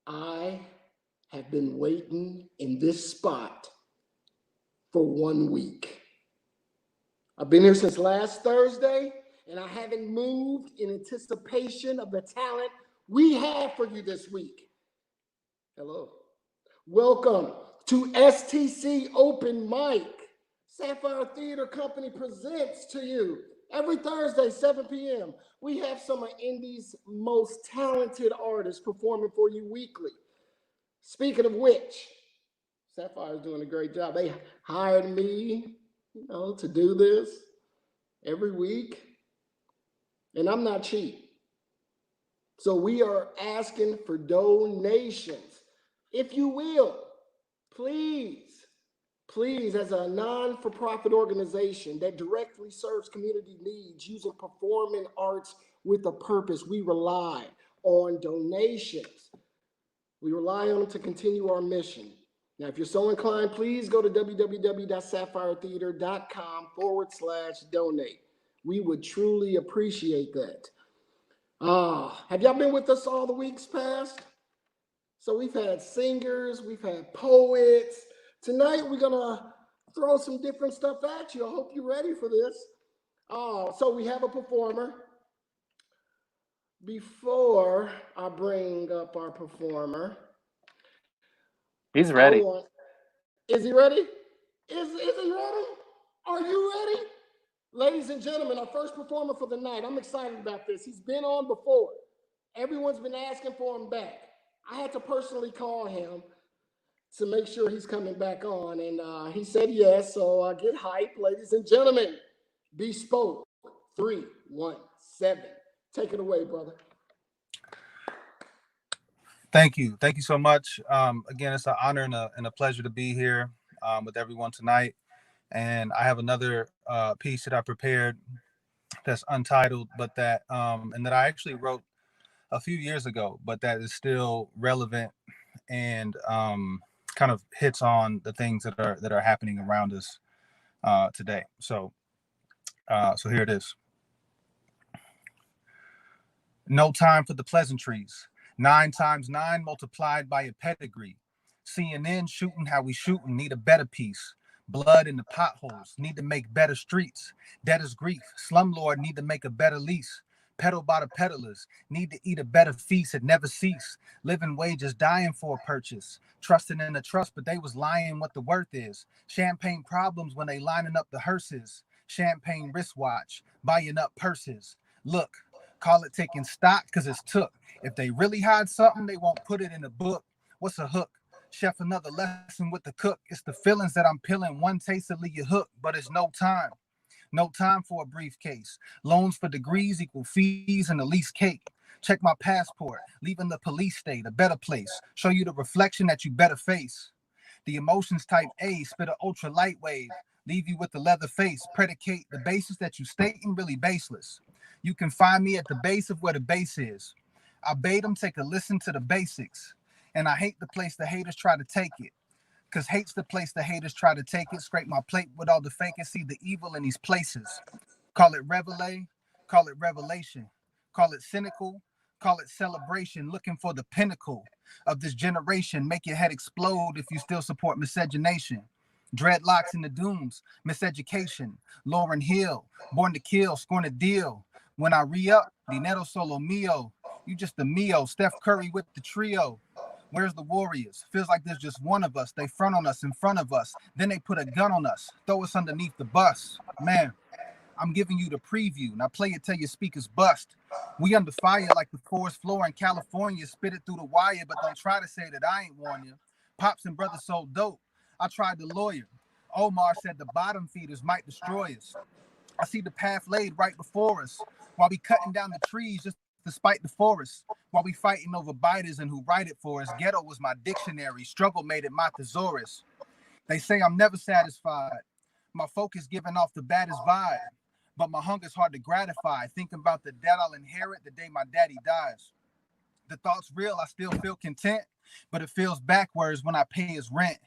I have been waiting in this spot for 1 week. I've been here since last Thursday, and I haven't moved in anticipation of the talent we have for you this week. Hello. Welcome to STC Open Mic. Sapphire Theater Company presents to you every Thursday, 7 p.m. We have some of Indy's most talented artists performing for you weekly. Speaking of which, Sapphire is doing a great job. They hired me, to do this every week, and I'm not cheap. So we are asking for donations. If you will, please, as a non-for-profit organization that directly serves community needs using performing arts with a purpose, we rely on donations. We rely on them to continue our mission. Now, if you're so inclined, please go to www.sapphiretheater.com/donate. We would truly appreciate that. Have y'all been with us all the weeks past? So we've had singers, we've had poets. Tonight, we're gonna throw some different stuff at you. I hope you're ready for this. So we have a performer. Before I bring up our performer, he's ready. Is he ready? Is he ready? Are you ready? Ladies and gentlemen, our first performer for the night. I'm excited about this. He's been on before. Everyone's been asking for him back. I had to personally call him to make sure he's coming back on, and he said yes, so get hype. Ladies and gentlemen, Bespoke 317. Take it away, brother. Thank you so much. Again, it's an honor and a pleasure to be here with everyone tonight. And I have another piece that I prepared that's untitled, but that and that I actually wrote a few years ago, but that is still relevant and kind of hits on the things that are happening around us today. So here it is. No time for the pleasantries. 9 times 9 multiplied by a pedigree. CNN shooting how we shooting, need a better piece. Blood in the potholes, need to make better streets. Debtor's grief, slumlord need to make a better lease. Pedal by the peddlers, need to eat a better feast that never cease. Living wages dying for a purchase. Trusting in the trust, but they was lying what the worth is. Champagne problems when they lining up the hearses. Champagne wristwatch, buying up purses. Look, call it taking stock because it's took. If they really hide something, they won't put it in a book. What's a hook? Chef, another lesson with the cook. It's the feelings that I'm peeling. One taste to leave you hooked, but it's no time. No time for a briefcase. Loans for degrees equal fees and the least cake. Check my passport. Leaving the police state, a better place. Show you the reflection that you better face. The emotions type A, spit an ultra light wave. Leave you with the leather face. Predicate the basis that you stating really baseless. You can find me at the base of where the base is. I bade them take a listen to the basics. And I hate the place the haters try to take it. Because hate's the place the haters try to take it. Scrape my plate with all the fake and see the evil in these places. Call it revelation. Call it revelation. Call it cynical. Call it celebration. Looking for the pinnacle of this generation. Make your head explode if you still support miscegenation. Dreadlocks in the dunes. Miseducation. Lauryn Hill. Born to kill. Scorn a deal. When I re-up, dinero solo mio. You just a mio. Steph Curry with the trio. Where's the Warriors? Feels like there's just one of us. They front on us in front of us. Then they put a gun on us. Throw us underneath the bus. Man, I'm giving you the preview. Now play it till your speakers bust. We under fire like the forest floor in California. Spit it through the wire, but don't try to say that I ain't warn you. Pops and brothers so dope. I tried the lawyer. Omar said the bottom feeders might destroy us. I see the path laid right before us. While we cutting down the trees just despite the forest, while we fighting over biters and who write it for us. Ghetto was my dictionary, struggle made it my thesaurus. They say I'm never satisfied. My focus giving off the baddest vibe, but my hunger's hard to gratify. Thinking about the debt I'll inherit the day my daddy dies. The thought's real, I still feel content, but it feels backwards when I pay his rent.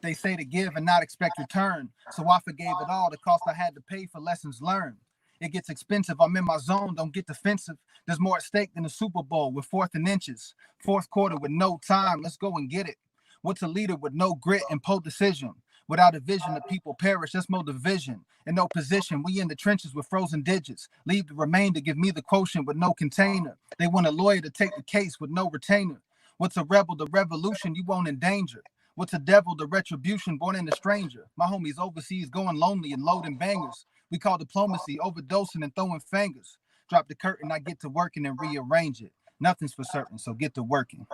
They say to give and not expect return, so I forgave it all, the cost I had to pay for lessons learned. It gets expensive. I'm in my zone. Don't get defensive. There's more at stake than the Super Bowl. We're 4th and inches. 4th quarter with no time. Let's go and get it. What's a leader with no grit and poor decision? Without a vision, the people perish. That's more division. In no position, we in the trenches with frozen digits. Leave the remainder, give me the quotient with no container. They want a lawyer to take the case with no retainer. What's a rebel? The revolution you won't endanger. What's a devil? The retribution born in a stranger. My homies overseas going lonely and loading bangers. We call diplomacy overdosing and throwing fingers. Drop the curtain, I get to working and rearrange it. Nothing's for certain, so get to working.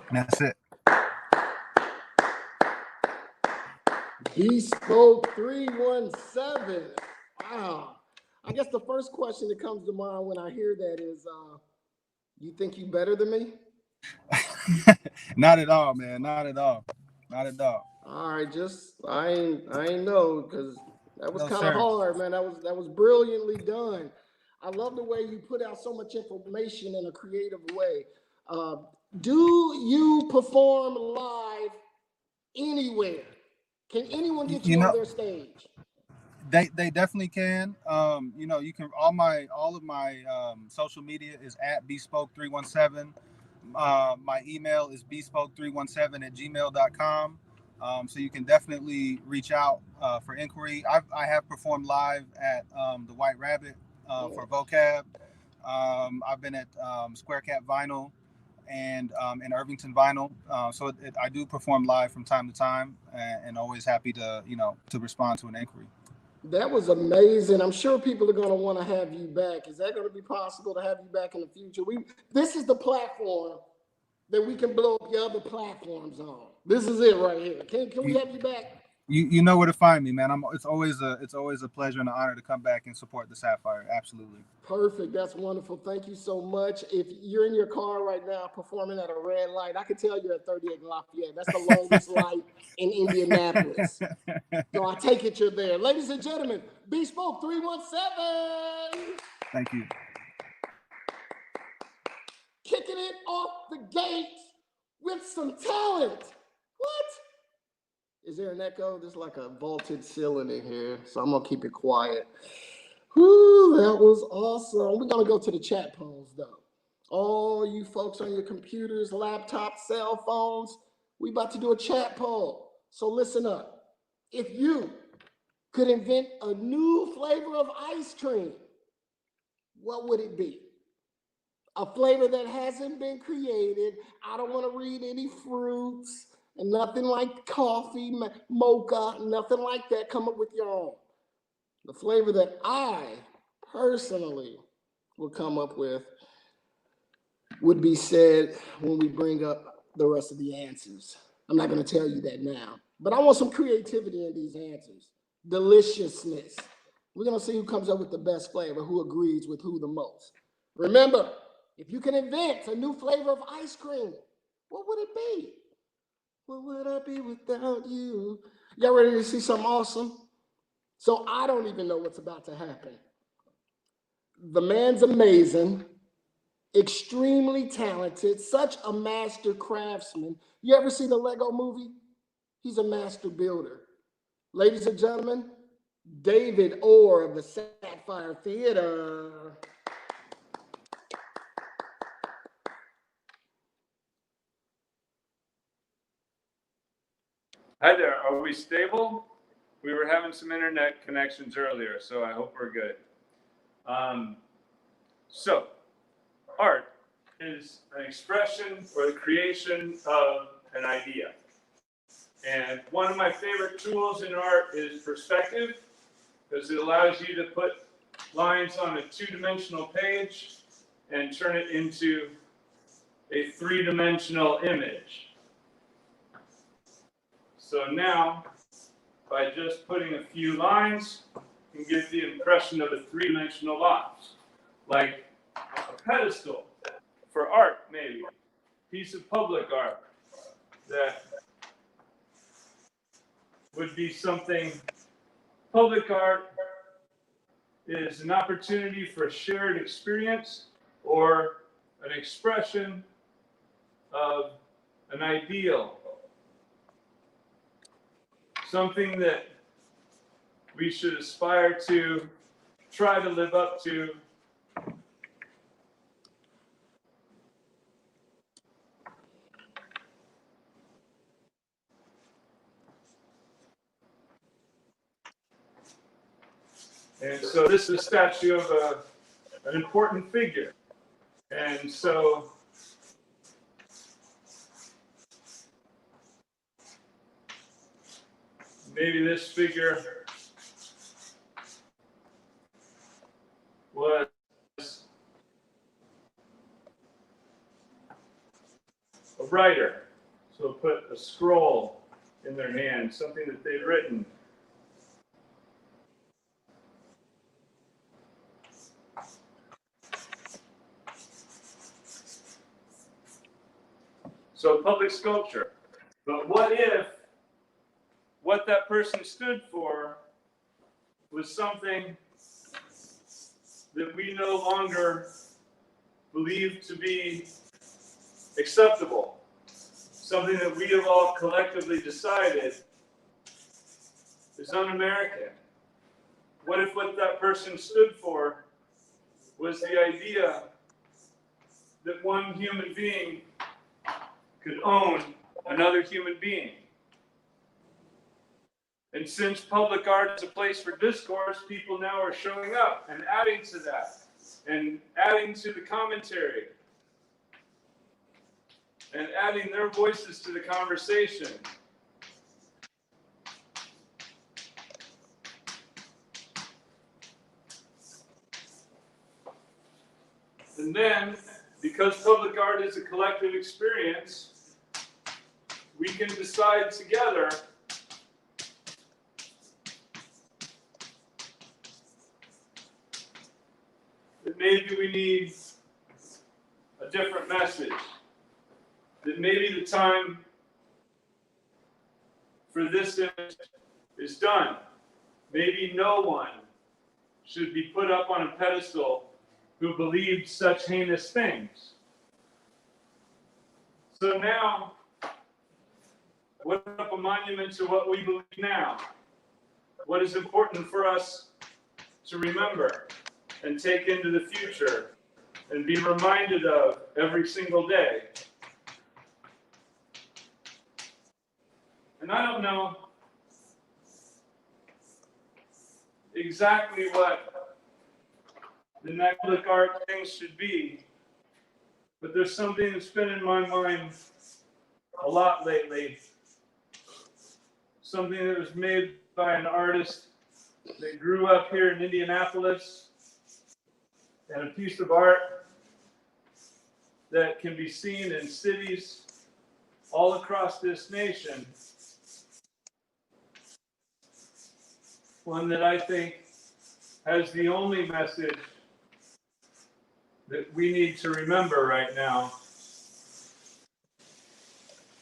And that's it. Bespoke 317. Wow. I guess the first question that comes to mind when I hear that is, you think you better than me? Not at all, man. Not at all. Not at all. All right, I ain't know, because that was No, kind of sir. hard, man. That was brilliantly done. I love the way you put out so much information in a creative way. Do you perform live anywhere? Can anyone get you on their stage? They definitely can. You can all of my social media is at bespoke317. My email is bespoke317@gmail.com. So you can definitely reach out for inquiry. I have performed live at the White Rabbit for vocab. I've been at Square Cap Vinyl and in Irvington Vinyl. So I do perform live from time to time, and always happy to to respond to an inquiry. That was amazing. I'm sure people are going to want to have you back. Is that going to be possible to have you back in the future? This is the platform that we can blow up your other platforms on. This is it right here. Can we have you back? You know where to find me, man. It's always a pleasure and an honor to come back and support the Sapphire. Absolutely. Perfect. That's wonderful. Thank you so much. If you're in your car right now performing at a red light, I can tell you're at 38 Lafayette. That's the longest light in Indianapolis. So I take it you're there. Ladies and gentlemen, Bespoke 317. Thank you. Kicking it off the gate with some talent. What? Is there an echo? There's like a vaulted ceiling in here, so I'm going to keep it quiet. Whew, that was awesome. We're going to go to the chat polls, though. All you folks on your computers, laptops, cell phones, we about to do a chat poll. So listen up. If you could invent a new flavor of ice cream, what would it be? A flavor that hasn't been created. I don't want to read any fruits and nothing like coffee, mocha, nothing like that. Come up with your own. The flavor that I personally would come up with would be said when we bring up the rest of the answers. I'm not going to tell you that now, but I want some creativity in these answers. Deliciousness. We're going to see who comes up with the best flavor, who agrees with who the most. Remember, if you can invent a new flavor of ice cream, what would it be? What would I be without you? Y'all ready to see something awesome? So I don't even know what's about to happen. The man's amazing, extremely talented, such a master craftsman. You ever see the Lego movie? He's a master builder. Ladies and gentlemen, David Orr of the Sapphire Theater. Hi there, are we stable? We were having some internet connections earlier, so I hope we're good. So, art is an expression or the creation of an idea. And one of my favorite tools in art is perspective, because it allows you to put lines on a two-dimensional page and turn it into a three-dimensional image. So now, by just putting a few lines, you can give the impression of a three-dimensional box, like a pedestal for art, maybe, piece of public art that would be something. Public art is an opportunity for shared experience or an expression of an ideal. Something that we should aspire to try to live up to. And so this is a statue of an important figure. And so maybe this figure was a writer. So put a scroll in their hand, something that they'd written. So public sculpture. But what if what that person stood for was something that we no longer believe to be acceptable? Something that we have all collectively decided is un-American? What if what that person stood for was the idea that one human being could own another human being? And since public art is a place for discourse, people now are showing up and adding to that, and adding to the commentary, and adding their voices to the conversation. And then, because public art is a collective experience, we can decide together that maybe we need a different message. That maybe the time for this image is done. Maybe no one should be put up on a pedestal who believed such heinous things. So now, what up a monument to what we believe now? What is important for us to remember and take into the future and be reminded of every single day? And I don't know exactly what the next public art things should be, but there's something that's been in my mind a lot lately. Something that was made by an artist that grew up here in Indianapolis, and a piece of art that can be seen in cities all across this nation. One that I think has the only message that we need to remember right now.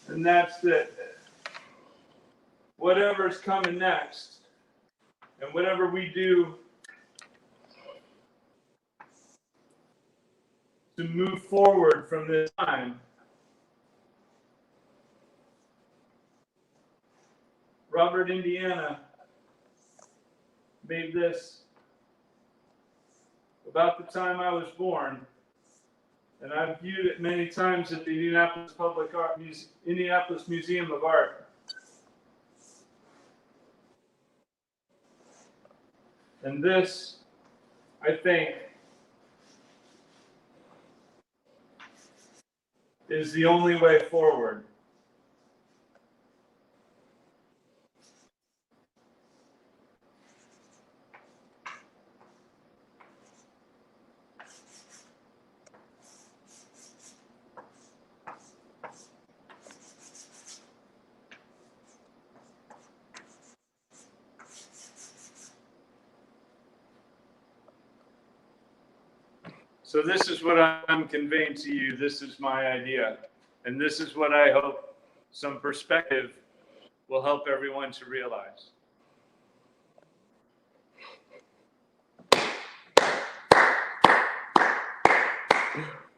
And that's that whatever's coming next, and whatever we do to move forward from this time, Robert, Indiana made this about the time I was born, and I've viewed it many times at the Indianapolis Museum of Art. And this, I think, is the only way forward. So this is what I'm conveying to you. This is my idea. And this is what I hope some perspective will help everyone to realize.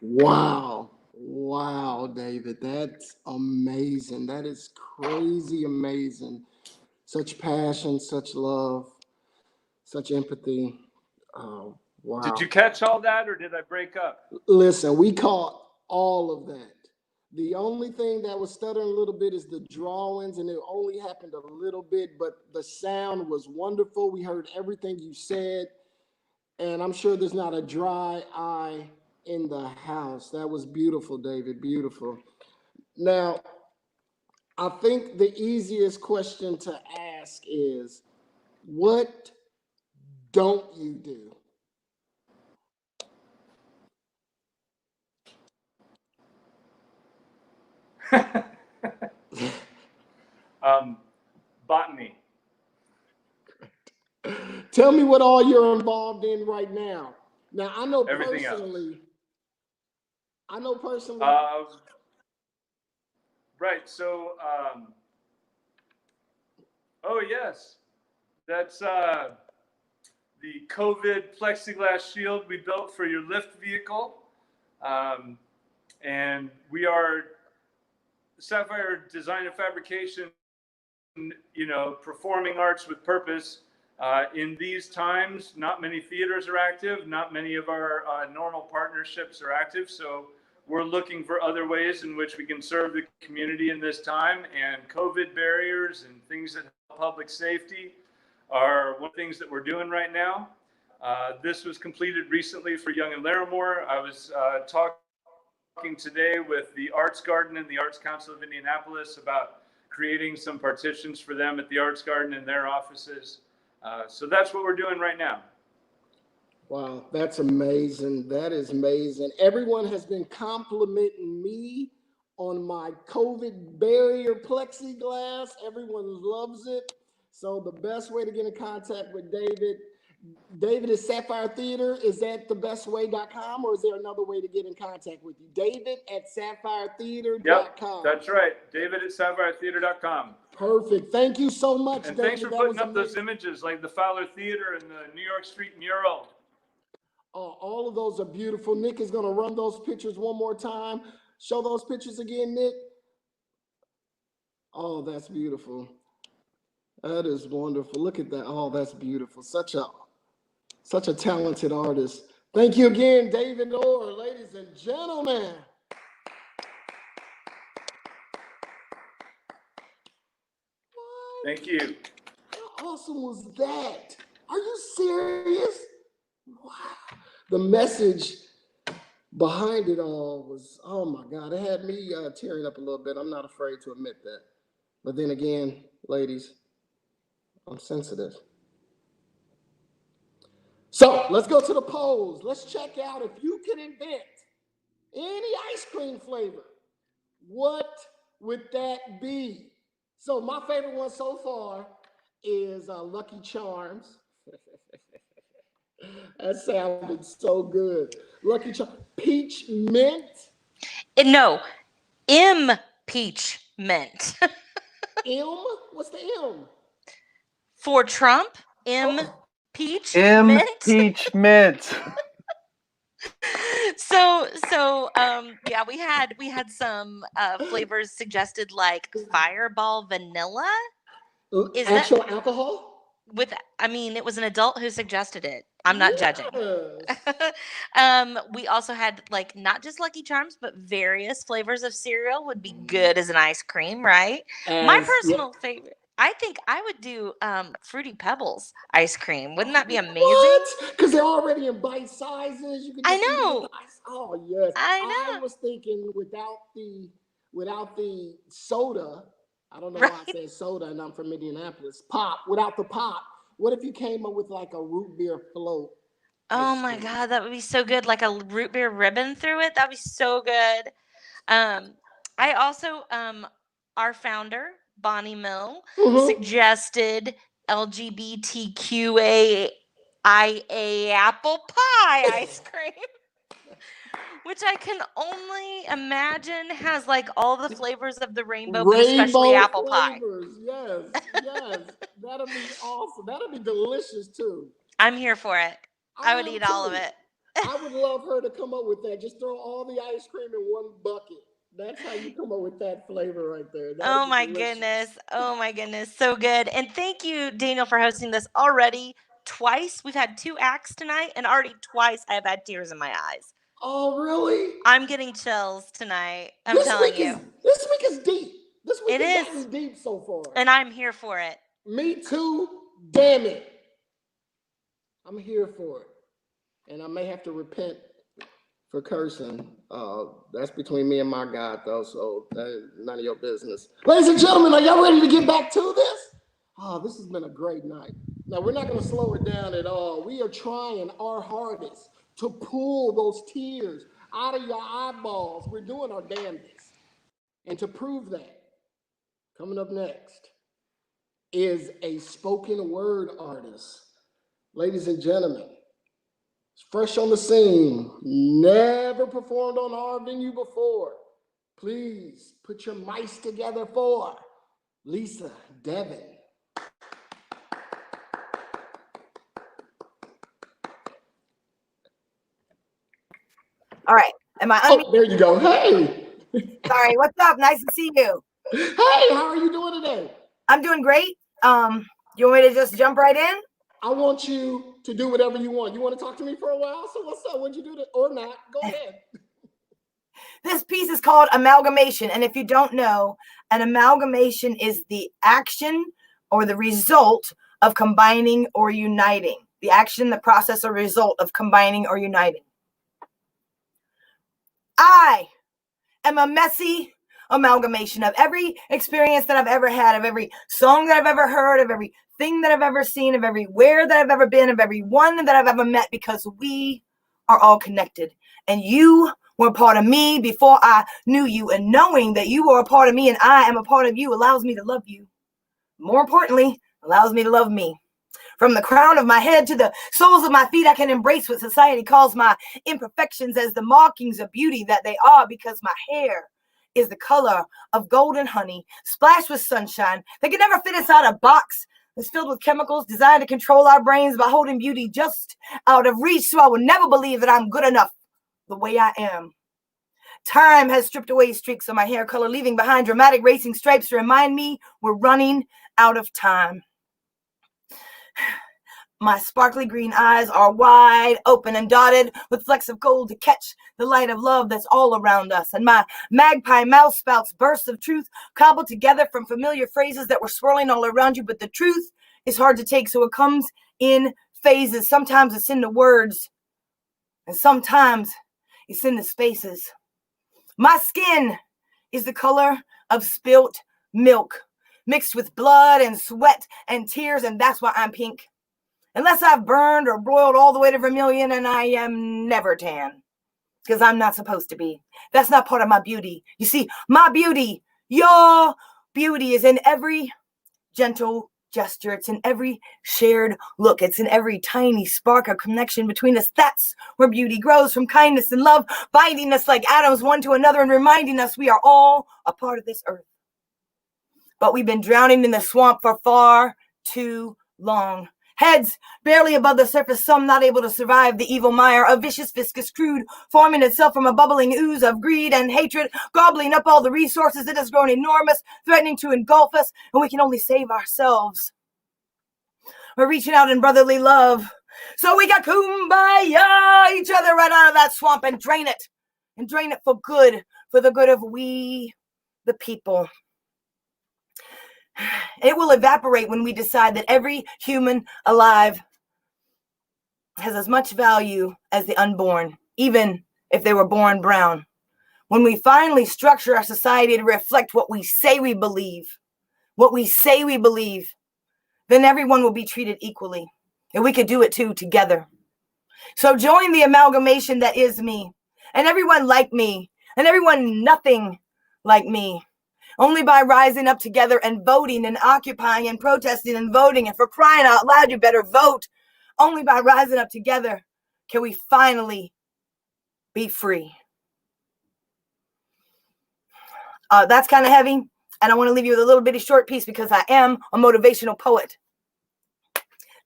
Wow. Wow, David. That's amazing. That is crazy amazing. Such passion, such love, such empathy. Oh, wow. Did you catch all that, or did I break up? Listen, we caught all of that. The only thing that was stuttering a little bit is the drawings, and it only happened a little bit, but the sound was wonderful. We heard everything you said, and I'm sure there's not a dry eye in the house. That was beautiful, David, beautiful. Now, I think the easiest question to ask is, what don't you do? Botany. Tell me what all you're involved in right now. Now, I know Everything personally. Right. So, oh yes, that's the COVID plexiglass shield we built for your lift vehicle, and we are Sapphire Design and Fabrication. Performing arts with purpose. In these times, not many theaters are active. Not many of our normal partnerships are active. So we're looking for other ways in which we can serve the community in this time. And COVID barriers and things that help public safety are one of the things that we're doing right now. This was completed recently for Young and Larimore. I was talking today with the Arts Garden and the Arts Council of Indianapolis about creating some partitions for them at the Arts Garden in their offices. So that's what we're doing right now. Wow, that's amazing. That is amazing. Everyone has been complimenting me on my COVID barrier plexiglass. Everyone loves it. So the best way to get in contact with David is Sapphire Theater. Is that the bestway.com, or is there another way to get in contact with you? David at sapphiretheater.com. Yep, that's right. David at sapphiretheater.com. Perfect. Thank you so much, and David. Thanks for putting up those images, like the Fowler Theater and the New York Street mural. All of those are beautiful. Nick is going to run those pictures one more time. Show those pictures again, Nick. Oh, that's beautiful. That is wonderful. Look at that. Oh, that's beautiful. Such a talented artist. Thank you again, David Orr, ladies and gentlemen. What? Thank you. How awesome was that? Are you serious? Wow. The message behind it all was, oh my God, it had me tearing up a little bit. I'm not afraid to admit that. But then again, ladies, I'm sensitive. So let's go to the polls. Let's check out if you could invent any ice cream flavor, what would that be? So my favorite one so far is Lucky Charms. That sounded so good. Lucky Charms. Peach mint? No, impeachment. M? What's the M? For Trump? Impeachment? So yeah, we had some flavors suggested, like Fireball Vanilla. Is actual alcohol? It was an adult who suggested it. I'm not judging. We also had not just Lucky Charms, but various flavors of cereal would be good as an ice cream, right? My personal favorite, I think I would do Fruity Pebbles ice cream. Wouldn't that be amazing? What? Because they're already in bite sizes. You can just I know. Oh yes. I know. I was thinking without the soda. I don't know why I said soda, and I'm from Indianapolis. Pop, without the pop. What if you came up with like a root beer float? Oh my God, that would be so good. Like a root beer ribbon through it. That'd be so good. I also, our founder, Bonnie Mill, suggested LGBTQAIA apple pie ice cream. Which I can only imagine has all the flavors of the rainbow, but especially apple flavors. Pie. Yes. That'll be awesome. That'll be delicious too. I'm here for it. I would eat all of it. I would love her to come up with that. Just throw all the ice cream in one bucket. That's how you come up with that flavor right there. Oh my goodness. So good. And thank you, Daniel, for hosting this already twice. We've had 2 acts tonight, and already twice I have had tears in my eyes. Oh, really? I'm getting chills tonight. I'm telling you. This week is deep. This week It has is. gotten deep so far. And I'm here for it. Me too. Damn it. I'm here for it. And I may have to repent for cursing. That's between me and my God, though, so none of your business. Ladies and gentlemen, are y'all ready to get back to this? Oh, this has been a great night. Now, we're not going to slow it down at all. We are trying our hardest to pull those tears out of your eyeballs. We're doing our damnedest. And to prove that, coming up next is a spoken word artist. Ladies and gentlemen, fresh on the scene, never performed on our venue before. Please put your mics together for Lisa Devin. All right. Am I Oh, there you go. Hey. Sorry. What's up? Nice to see you. Hey, how are you doing today? I'm doing great. You want me to just jump right in? I want you to do whatever you want. You want to talk to me for a while? So what's up? What'd you do or not? Go ahead. This piece is called amalgamation. And if you don't know, an amalgamation is the action or the result of combining or uniting. The action, the process, or result of combining or uniting. I am a messy amalgamation of every experience that I've ever had, of every song that I've ever heard, of everything that I've ever seen, of everywhere that I've ever been, of everyone that I've ever met, because we are all connected. And you were a part of me before I knew you. And knowing that you were a part of me and I am a part of you allows me to love you. More importantly, allows me to love me. From the crown of my head to the soles of my feet, I can embrace what society calls my imperfections as the markings of beauty that they are, because my hair is the color of golden honey, splashed with sunshine, that can never fit inside a box that's filled with chemicals designed to control our brains by holding beauty just out of reach. So I will never believe that I'm good enough the way I am. Time has stripped away streaks on my hair color, leaving behind dramatic racing stripes to remind me we're running out of time. My sparkly green eyes are wide open and dotted with flecks of gold to catch the light of love that's all around us. And my magpie mouth spouts bursts of truth cobbled together from familiar phrases that were swirling all around you. But the truth is hard to take, so it comes in phases. Sometimes it's in the words, and sometimes it's in the spaces. My skin is the color of spilt milk, mixed with blood and sweat and tears, and that's why I'm pink. Unless I've burned or broiled all the way to vermilion, and I am never tan, because I'm not supposed to be. That's not part of my beauty. You see, my beauty, your beauty, is in every gentle gesture. It's in every shared look. It's in every tiny spark of connection between us. That's where beauty grows, from kindness and love, binding us like atoms one to another and reminding us we are all a part of this earth. But we've been drowning in the swamp for far too long. Heads barely above the surface, some not able to survive the evil mire, a vicious viscous crude forming itself from a bubbling ooze of greed and hatred, gobbling up all the resources that has grown enormous, threatening to engulf us, and we can only save ourselves. We're reaching out in brotherly love. So we got kumbaya each other right out of that swamp and drain it for good, for the good of we, the people. It will evaporate when we decide that every human alive has as much value as the unborn, even if they were born brown. When we finally structure our society to reflect what we say we believe, then everyone will be treated equally. And we could do it too together. So join the amalgamation that is me, and everyone like me, and everyone nothing like me. Only by rising up together and voting and occupying and protesting and voting, and for crying out loud, you better vote. Only by rising up together can we finally be free. That's kind of heavy, and I want to leave you with a little bitty short piece because I am a motivational poet.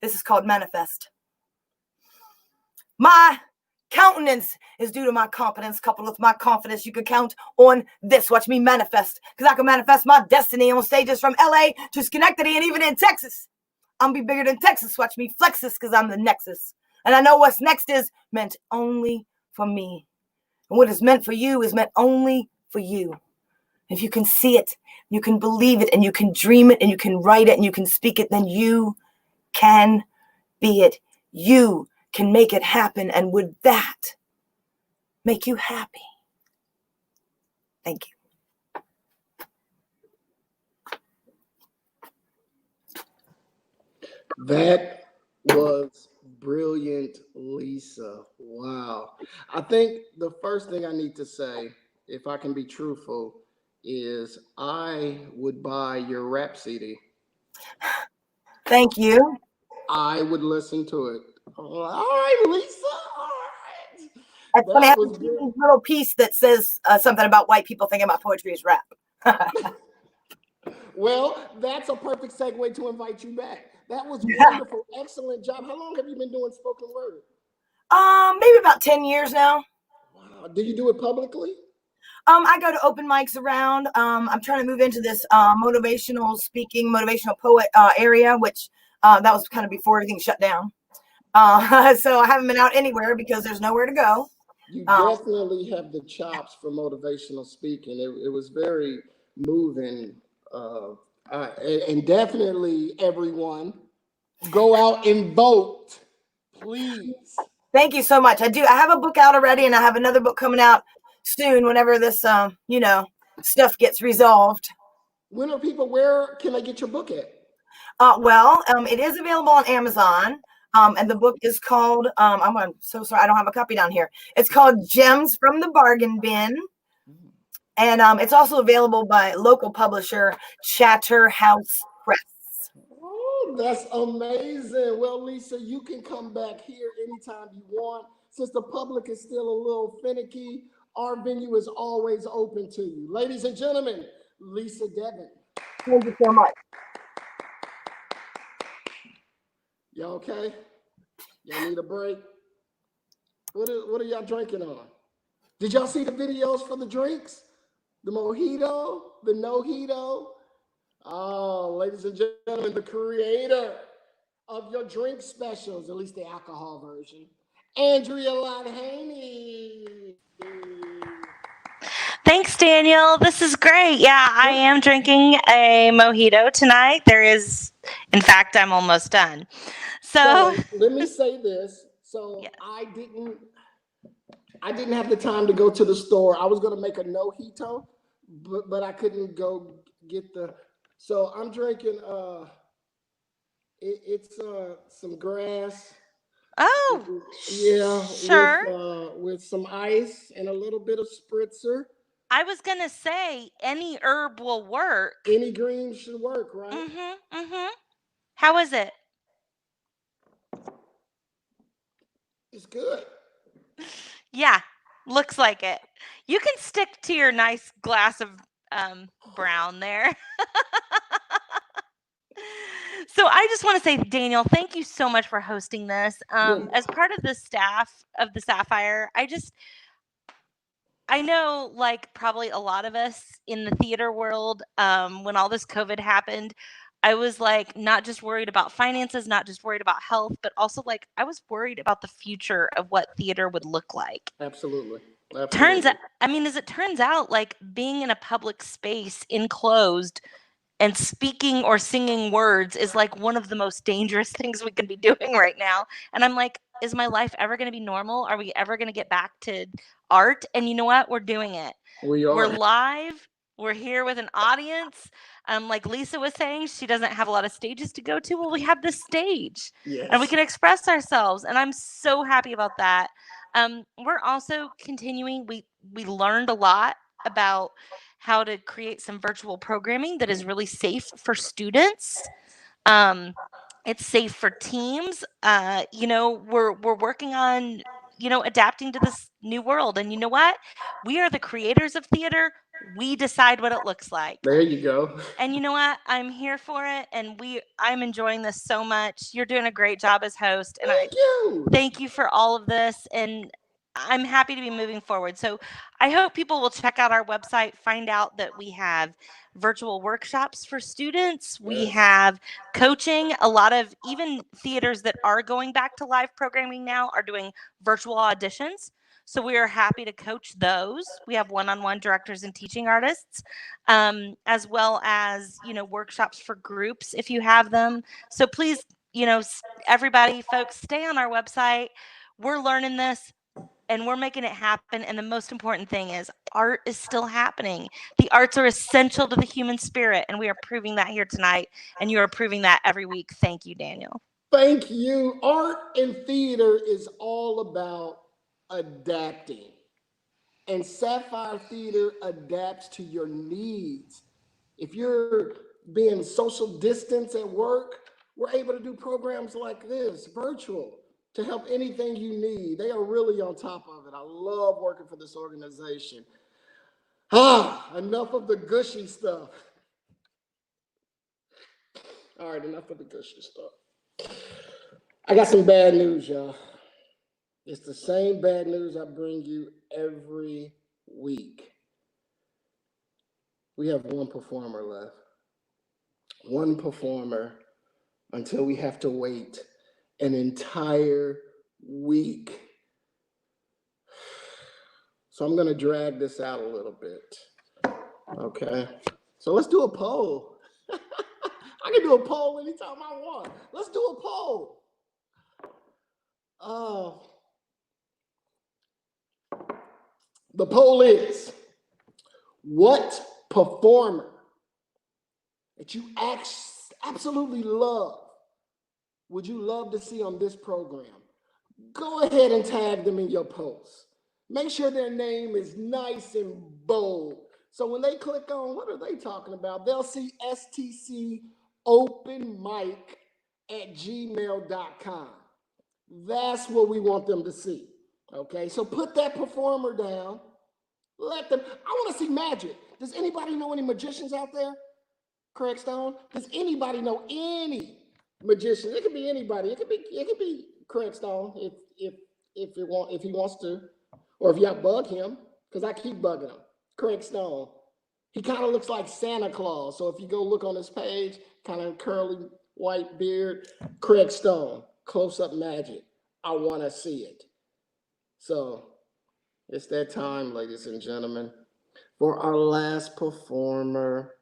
This is called Manifest. My countenance is due to my competence, coupled with my confidence. You can count on this. Watch me manifest, because I can manifest my destiny on stages from LA to Schenectady and even in Texas. I'm be bigger than Texas. Watch me flex this because I'm the nexus. And I know what's next is meant only for me. And what is meant for you is meant only for you. If you can see it, you can believe it, and you can dream it, and you can write it, and you can speak it, then you can be it. You can make it happen. And would that make you happy? Thank you. That was brilliant, Lisa. Wow. I think the first thing I need to say, if I can be truthful, is I would buy your rap CD. Thank you. I would listen to it. All right, Lisa. All right. That's funny. I have a little piece that says something about white people thinking about poetry is rap. Well, that's a perfect segue to invite you back. That was wonderful. Excellent job. How long have you been doing spoken word? Maybe about 10 years now. Wow. Do you do it publicly? I go to open mics around. I'm trying to move into this motivational speaking, motivational poet area, which that was kind of before everything shut down. So I haven't been out anywhere because there's nowhere to go. You definitely have the chops for motivational speaking. It was very moving. And definitely everyone go out and vote, please. Thank you so much. I do. I have a book out already, and I have another book coming out soon whenever this, stuff gets resolved. Where can I get your book at? It is available on Amazon. And the book is called, I'm so sorry, I don't have a copy down here. It's called Gems from the Bargain Bin. And it's also available by local publisher Chatterhouse Press. Oh, that's amazing. Well, Lisa, you can come back here anytime you want. Since the public is still a little finicky, our venue is always open to you. Ladies and gentlemen, Lisa Devon. Thank you so much. Y'all okay? Y'all need a break? What are y'all drinking on? Did y'all see the videos for the drinks? The mojito, the no-hito? Oh, ladies and gentlemen, the creator of your drink specials, at least the alcohol version, Andrea Lott-Haney. Thanks, Daniel. This is great. Yeah, I am drinking a mojito tonight. In fact, I'm almost done. So let me say this. So yes. I didn't have the time to go to the store. I was going to make a no-hito, but I couldn't go get so I'm drinking, it's some grass. Oh, yeah. sure. With some ice and a little bit of spritzer. I was going to say any herb will work. Any green should work, right? Mm-hmm, mm-hmm. How is it? It's good. Yeah, looks like it. You can stick to your nice glass of brown there. So I just want to say, Daniel, thank you so much for hosting this. As part of the staff of the Sapphire, I know, like probably a lot of us in the theater world, when all this COVID happened, I was like not just worried about finances, not just worried about health, but also like I was worried about the future of what theater would look like. Absolutely. As it turns out, like being in a public space enclosed and speaking or singing words is like one of the most dangerous things we can be doing right now. And I'm like, is my life ever going to be normal? Are we ever going to get back to art? And you know what? We're doing it. We are. We're live. We're here with an audience. Like Lisa was saying, she doesn't have a lot of stages to go to. Well, we have this stage. Yes. And we can express ourselves. And I'm so happy about that. We're also continuing. We learned a lot about how to create some virtual programming that is really safe for students. It's safe for teams. We're working on, adapting to this new world. And you know what? We are the creators of theater. We decide what it looks like. There you go. And you know what? I'm here for it. And I'm enjoying this so much. You're doing a great job as host. And Thank you. Thank you for all of this. And I'm happy to be moving forward. So I hope people will check out our website, find out that we have virtual workshops for students. We have coaching. A lot of even theaters that are going back to live programming now are doing virtual auditions. So we are happy to coach those. We have one-on-one directors and teaching artists, as well as, workshops for groups if you have them. So please, everybody, folks, stay on our website. We're learning this and we're making it happen. And the most important thing is art is still happening. The arts are essential to the human spirit. And we are proving that here tonight. And you are proving that every week. Thank you, Daniel. Thank you. Art and theater is all about adapting. And Sapphire Theater adapts to your needs. If you're being social distance at work, we're able to do programs like this, virtual, to help anything you need. They are really on top of it. I love working for this organization. Enough of the gushy stuff. All right, enough of the gushy stuff. I got some bad news, y'all. It's the same bad news I bring you every week. We have one performer left. One performer until we have to wait an entire week. So I'm going to drag this out a little bit. Okay. So let's do a poll. I can do a poll anytime I want. Let's do a poll. The poll is, what performer that you absolutely love would you love to see on this program? Go ahead and tag them in your post. Make sure their name is nice and bold. So when they click on, what are they talking about? They'll see STC open mic at gmail.com. That's what we want them to see. Okay, so put that performer down. Let them, I want to see magic. Does anybody know any magicians out there? Craig Stone? Does anybody know any magician? It could be anybody. It could be Craig Stone if he wants to, or if y'all bug him, because I keep bugging him. Craig Stone. He kind of looks like Santa Claus. So if you go look on his page, kind of curly white beard, Craig Stone, close-up magic. I want to see it. So it's that time, ladies and gentlemen, for our last performer.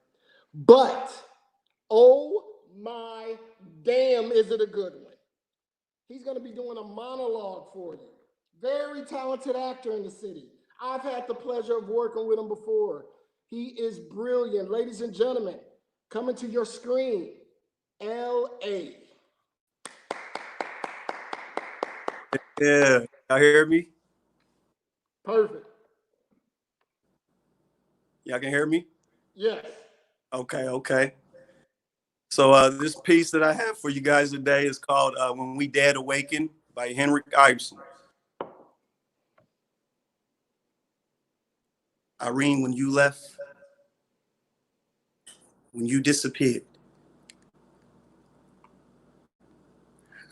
But, oh my damn, is it a good one. He's going to be doing a monologue for you. Very talented actor in the city. I've had the pleasure of working with him before. He is brilliant. Ladies and gentlemen, coming to your screen, L.A. Yeah, y'all hear me? Perfect. Y'all can hear me? Yes. Okay. So this piece that I have for you guys today is called When We Dead Awaken by Henrik Ibsen. Irene, when you left, when you disappeared,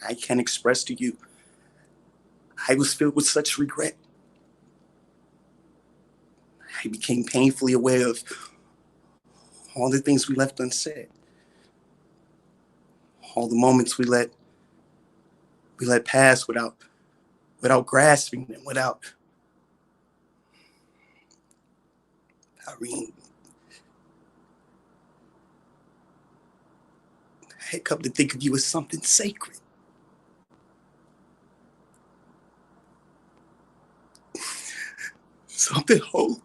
I can't express to you. I was filled with such regret. I became painfully aware of all the things we left unsaid. All the moments we let pass without grasping them, without. Irene, I come to think of you as something sacred. Something holy.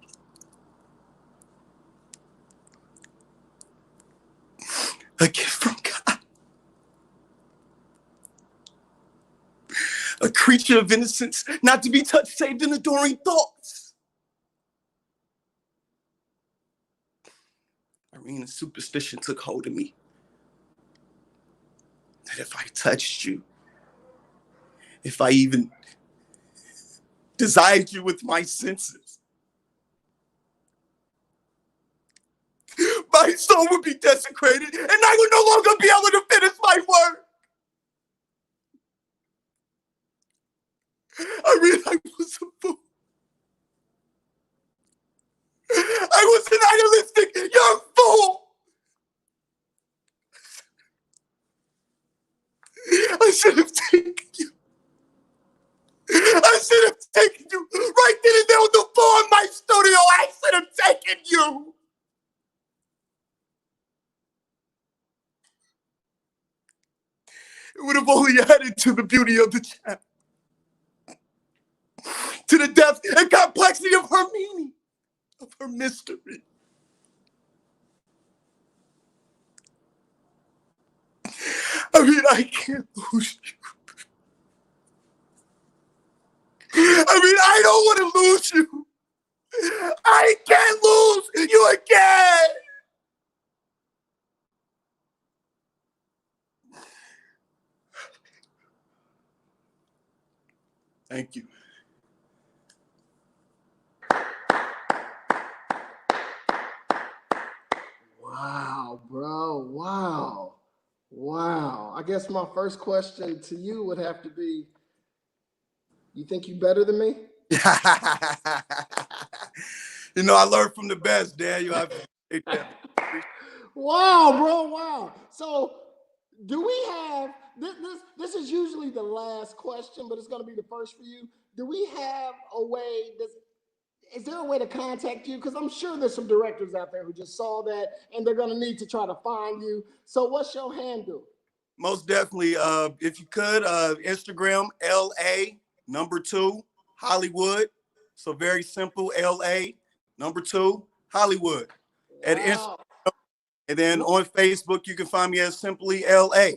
A gift from God. A creature of innocence, not to be touched save in adoring thoughts. Irene, superstition took hold of me. That if I touched you, if I even desired you with my senses, my soul would be desecrated and I would no longer be able to finish my work. I mean, I was a fool. I was an idealistic young fool. I should have taken you. I should have taken you right then and there on the floor in my studio. I should have taken you. It would have only added to the beauty of the chapter, to the depth and complexity of her meaning, of her mystery. I mean, I can't lose you. I mean, I don't want to lose you. I can't lose you again. Thank you. Wow, bro. Wow. Wow. I guess my first question to you would have to be, you think you better than me? You know, I learned from the best, Daniel. I appreciate that. Wow, bro. Wow. So do we have, this is usually the last question, but it's going to be the first for you. Do we have a way, is there a way to contact you? Because I'm sure there's some directors out there who just saw that and they're going to need to try to find you. So what's your handle? Most definitely. If you could, Instagram, LA2 Hollywood. So very simple, LA2 Hollywood. Wow. At Instagram. And then on Facebook, you can find me as Simply LA.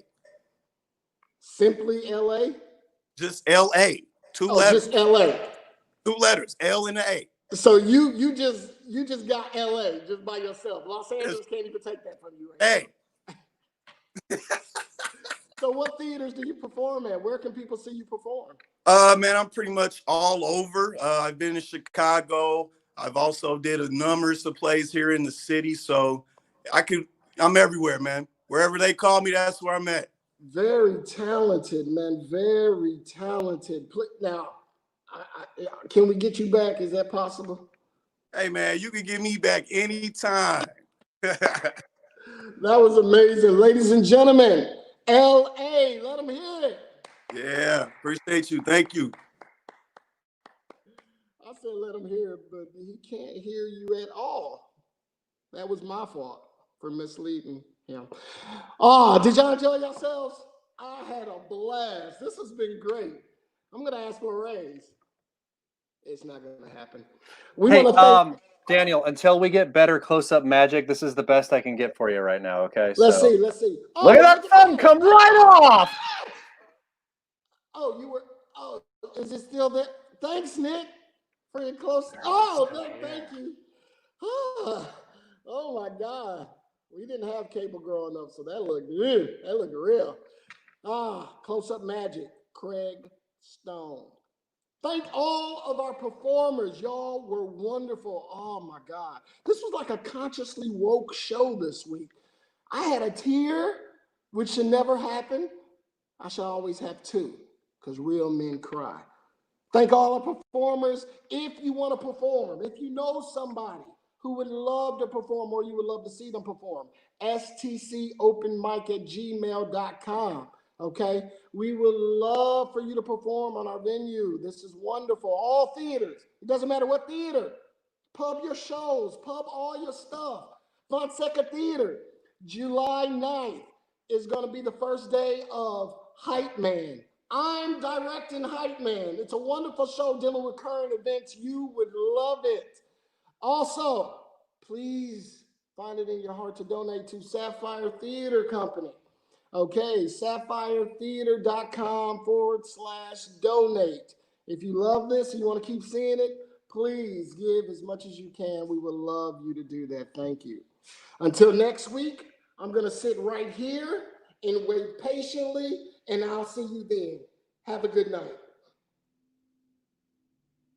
Simply LA? Just LA. Two letters. Just LA. 2 letters, L and A. So you just got LA just by yourself. Los Angeles can't even take that from you. Right? Hey. So what theaters do you perform at? Where can people see you perform? Man, I'm pretty much all over. I've been in Chicago. I've also did a numbers of plays here in the city. So I'm everywhere, man. Wherever they call me, that's where I'm at. Very talented, man. Very talented. Now, can we get you back? Is that possible? Hey, man, you can get me back anytime. That was amazing. Ladies and gentlemen, LA, let them hear it. Yeah, appreciate you. Thank you. I said let him hear it, but he can't hear you at all. That was my fault for misleading him. Oh, did y'all enjoy yourselves? I had a blast. This has been great. I'm going to ask for a raise. It's not going to happen. Daniel, until we get better close-up magic, this is the best I can get for you right now, okay? Let's see. Oh, look at that sun come right off! Oh, is it still there? Thanks, Nick, for your close. Oh, thank you. Oh, my God. We didn't have cable growing up, so that looked good. That looked real. Close-up magic, Craig Stone. Thank all of our performers. Y'all were wonderful. Oh, my God. This was like a consciously woke show this week. I had a tear, which should never happen. I shall always have 2, because real men cry. Thank all our performers. If you want to perform, if you know somebody who would love to perform or you would love to see them perform, stcopenmic@gmail.com. Okay, we would love for you to perform on our venue. This is wonderful. All theaters. It doesn't matter what theater. Pub your shows. Pub all your stuff. Fonseca Theater. July 9th is going to be the first day of Hype Man. I'm directing Hype Man. It's a wonderful show dealing with current events. You would love it. Also, please find it in your heart to donate to Sapphire Theater Company. Okay, sapphiretheater.com/donate. If you love this and you want to keep seeing it, please give as much as you can. We would love you to do that. Thank you. Until next week, I'm going to sit right here and wait patiently, and I'll see you then. Have a good night.